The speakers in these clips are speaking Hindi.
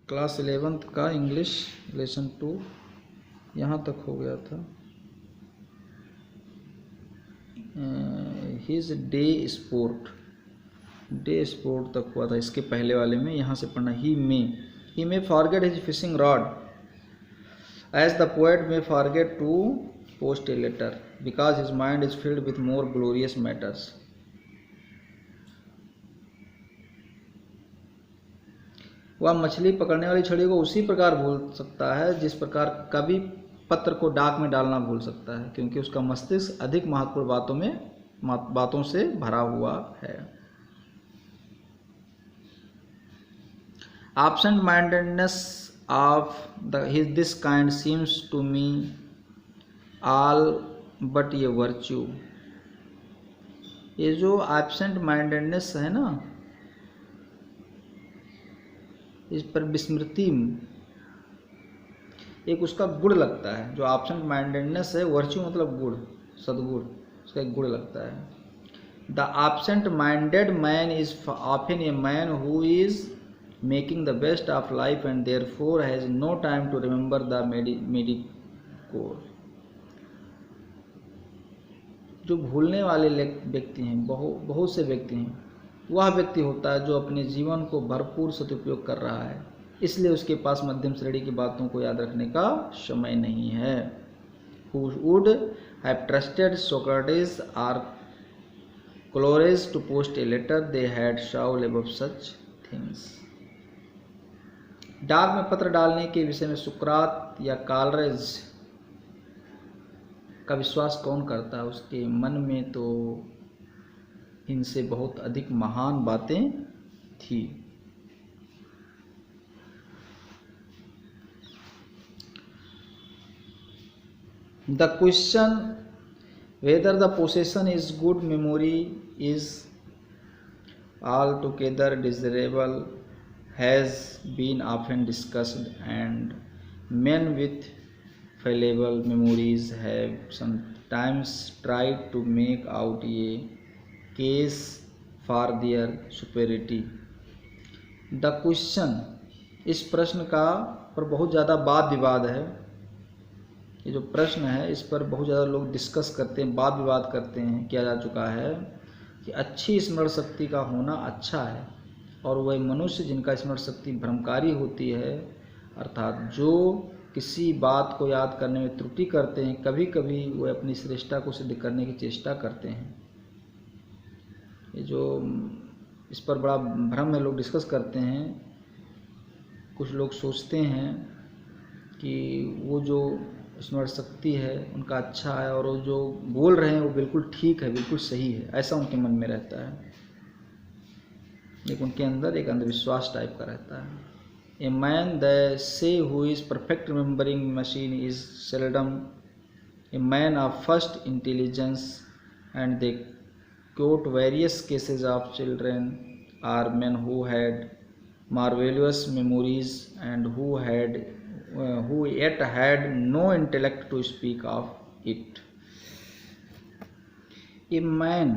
क्लास 11th का इंग्लिश लेसन 2 यहाँ तक हो गया था। हिज डे स्पोर्ट तक हुआ था इसके पहले वाले में। यहाँ से पढ़ना he may forget his fishing rod as the poet may forget to post a letter because his mind is filled with more glorious matters. वह मछली पकड़ने वाली छड़ी को उसी प्रकार भूल सकता है जिस प्रकार कवि पत्र को डाक में डालना भूल सकता है, क्योंकि उसका मस्तिष्क अधिक महत्वपूर्ण बातों से भरा हुआ है। Absent mindedness of this kind seems to me all but a virtue. ये जो एब्सेंट माइंडेडनेस है ना, इस पर विस्मृति एक उसका गुण लगता है। जो एब्सेंट माइंडेडनेस है, वर्च्यू मतलब गुण, सद्गुण, उसका एक गुण लगता है। The absent minded man is often a man who is making the best of life and therefore has no time to remember the mediocre. जो भूलने वाले व्यक्ति हैं, बहुत से व्यक्ति हैं, वह व्यक्ति होता है जो अपने जीवन को भरपूर सदुपयोग कर रहा है, इसलिए उसके पास मध्यम श्रेणी की बातों को याद रखने का समय नहीं है। Who would have trusted Socrates or Cloris to post a letter they had shown above such things? डाक में पत्र डालने के विषय में सुकरात या कालरेज का विश्वास कौन करता है? उसके मन में तो इनसे बहुत अधिक महान बातें थी। The question whether the possession is good memory is altogether desirable has been often discussed and men with fallible memories have sometimes tried to make out a case for their superiority. The question, इस प्रश्न का पर बहुत ज़्यादा वाद विवाद है। ये जो प्रश्न है इस पर बहुत ज़्यादा लोग डिस्कस करते हैं, वाद विवाद करते हैं, किया जा चुका है कि अच्छी स्मरण शक्ति का होना अच्छा है, और वह मनुष्य जिनका स्मरण शक्ति भ्रमकारी होती है, अर्थात जो किसी बात को याद करने में त्रुटि करते हैं, कभी कभी वह अपनी श्रेष्ठता को सिद्ध करने की चेष्टा करते हैं। ये जो इस पर बड़ा भ्रम है, लोग डिस्कस करते हैं। कुछ लोग सोचते हैं कि वो जो स्मरण शक्ति है उनका अच्छा है, और वो जो बोल रहे हैं वो बिल्कुल ठीक है, बिल्कुल सही है, ऐसा उनके मन में रहता है। लेकिन उनके अंदर एक अंधविश्वास टाइप का रहता है। A man they say who is perfect remembering machine is seldom a man of first intelligence, and they quote various cases of children or men who had marvelous memories and who yet had no intellect to speak of it. A man,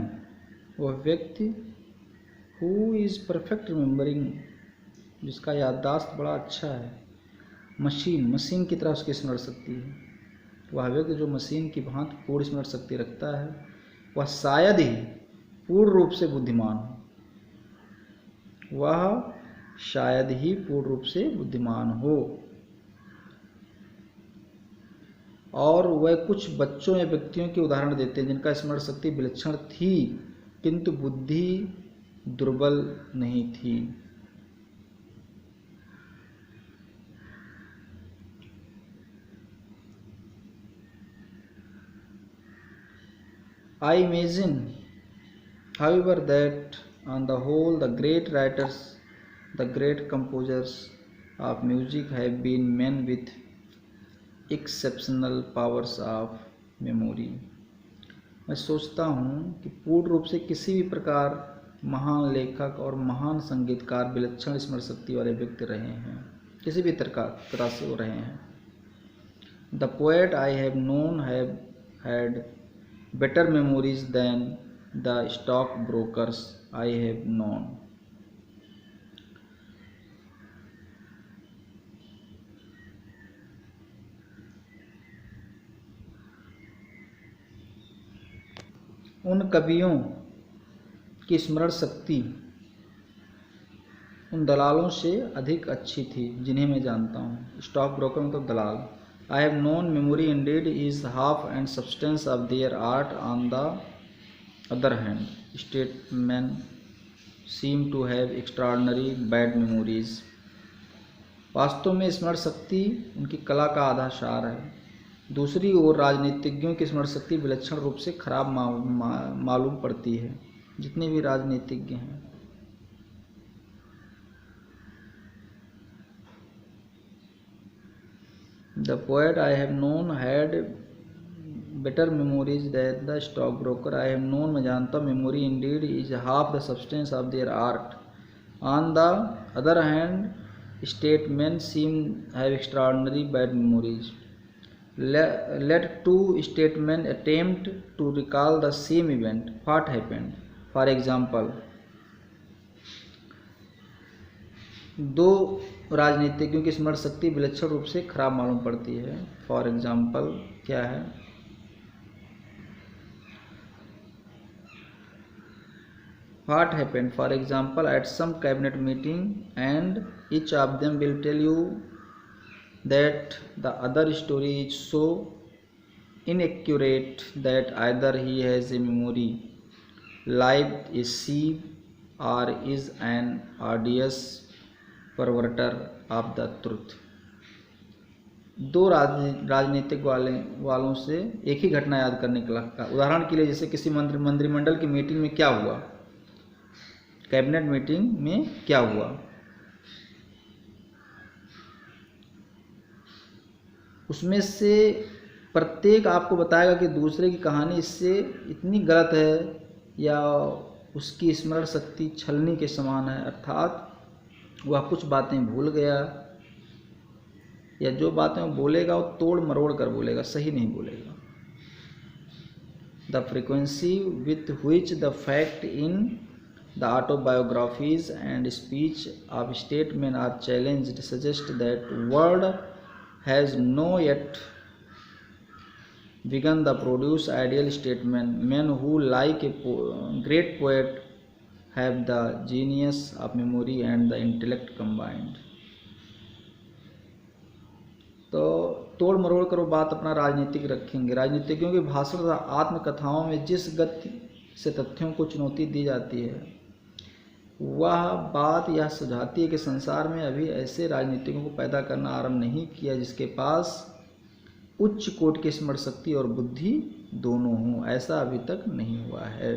वह व्यक्ति, who is perfect remembering, जिसका याददाश्त बड़ा अच्छा है, मशीन की तरह उसकी स्मरण शक्ति है। वह व्यक्ति जो मशीन की भांति पूर्ण स्मरण शक्ति रखता है, वह शायद ही पूर्ण रूप से बुद्धिमान हो, और वह कुछ बच्चों या व्यक्तियों के उदाहरण देते हैं जिनका स्मरण शक्ति विलक्षण थी किंतु बुद्धि दुर्बल नहीं थी। I imagine, however, that on the whole the great writers, the great composers of music have been men with exceptional powers of memory. मैं सोचता हूँ कि पूर्ण रूप से किसी भी प्रकार महान लेखक और महान संगीतकार विलक्षण स्मरण शक्ति वाले व्यक्ति रहे हैं, किसी भी तरह से वो रहे हैं। The poet I have known have had better memories than the stockbrokers I have known. उन कवियों की स्मरण शक्ति उन दलालों से अधिक अच्छी थी जिन्हें मैं जानता हूँ। स्टॉक ब्रोकर मतलब दलाल। I have known memory indeed is half and substance of their art on the other hand statesmen seem to have extraordinary bad memories. वास्तव में स्मरण शक्ति उनकी कला का आधा सार है। दूसरी ओर राजनीतिज्ञों की स्मरण शक्ति विलक्षण रूप से खराब मालूम पड़ती है। जितने भी राजनीतिज्ञ हैं, the poet I have known had better memories than the stock broker. I have known, मैं जानता, memory indeed is half the substance of their art on the other hand statesmen seem have extraordinary bad memories. Let two statesmen attempt to recall the same event. What happened? For example, दो राजनीतिज्ञों की स्मरण शक्ति विलक्षण रूप से खराब मालूम पड़ती है। फॉर एग्जाम्पल क्या है? What happened? For example, at some cabinet meeting, and each of them will tell you that the other story is so inaccurate that either he has a memory like a sieve or is an odious perverter of the truth। दो राजनीतिक वालों से एक ही घटना याद करने का लगता है। उदाहरण के लिए, जैसे किसी मंत्रिमंडल की मीटिंग में क्या हुआ, कैबिनेट मीटिंग में क्या हुआ, उसमें से प्रत्येक आपको बताएगा कि दूसरे की कहानी इससे इतनी गलत है या उसकी स्मरण शक्ति छलनी के समान है, अर्थात वह कुछ बातें भूल गया या जो बातें वो बोलेगा वो तोड़ मरोड़ कर बोलेगा, सही नहीं बोलेगा। The frequency with which the fact in the autobiographies and speech of statesmen are challenged suggests that world has no yet begun to produce ideal statesmen, men who, like a great poet, have the genius of memory and the intellect combined। तो तोड़ मरोड़ कर वो बात अपना राजनीतिक रखेंगे। राजनीतिज्ञों के भाषण तथा आत्मकथाओं में जिस गति से तथ्यों को चुनौती दी जाती है, वह बात यह सुझाती है कि संसार में अभी ऐसे राजनीतिकों को पैदा करना आरंभ नहीं किया जिसके पास उच्च कोटि की स्मरण शक्ति और बुद्धि दोनों हों। ऐसा अभी तक नहीं हुआ है।